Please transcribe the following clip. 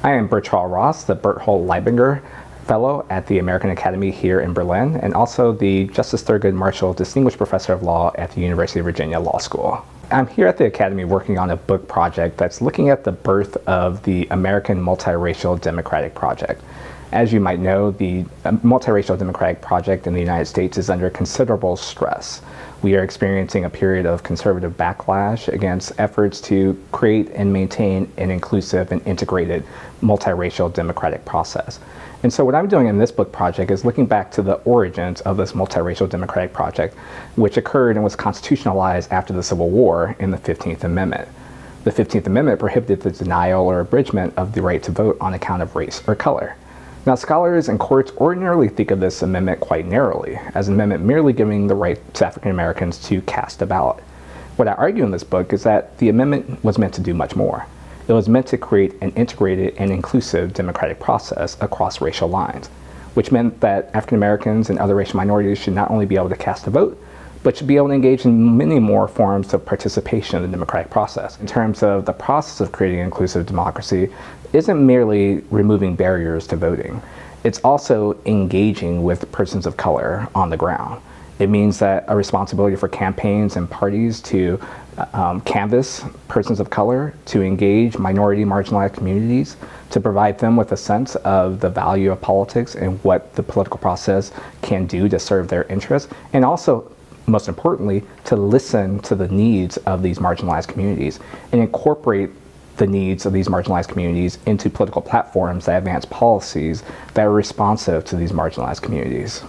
I am Bertrall Ross, the Berthold Leibinger Fellow at the American Academy here in Berlin, and also the Justice Thurgood Marshall Distinguished Professor of Law at the University of Virginia Law School. I'm here at the Academy working on a book project that's looking at the birth of the American Multiracial Democratic Project. As you might know, the Multiracial Democratic Project in the United States is under considerable stress. We are experiencing a period of conservative backlash against efforts to create and maintain an inclusive and integrated multiracial democratic process. And so what I'm doing in this book project is looking back to the origins of this multiracial democratic project, which occurred and was constitutionalized after the Civil War in the 15th Amendment. The 15th Amendment prohibited the denial or abridgment of the right to vote on account of race or color. Now, scholars and courts ordinarily think of this amendment quite narrowly, as an amendment merely giving the right to African Americans to cast a ballot. What I argue in this book is that the amendment was meant to do much more. It was meant to create an integrated and inclusive democratic process across racial lines, which meant that African Americans and other racial minorities should not only be able to cast a vote, but should be able to engage in many more forms of participation in the democratic process. In terms of the process of creating inclusive democracy, isn't merely removing barriers to voting. It's also engaging with persons of color on the ground. It means that a responsibility for campaigns and parties to canvass persons of color, to engage minority marginalized communities, to provide them with a sense of the value of politics and what the political process can do to serve their interests, and also, most importantly, to listen to the needs of these marginalized communities and incorporate the needs of these marginalized communities into political platforms that advance policies that are responsive to these marginalized communities.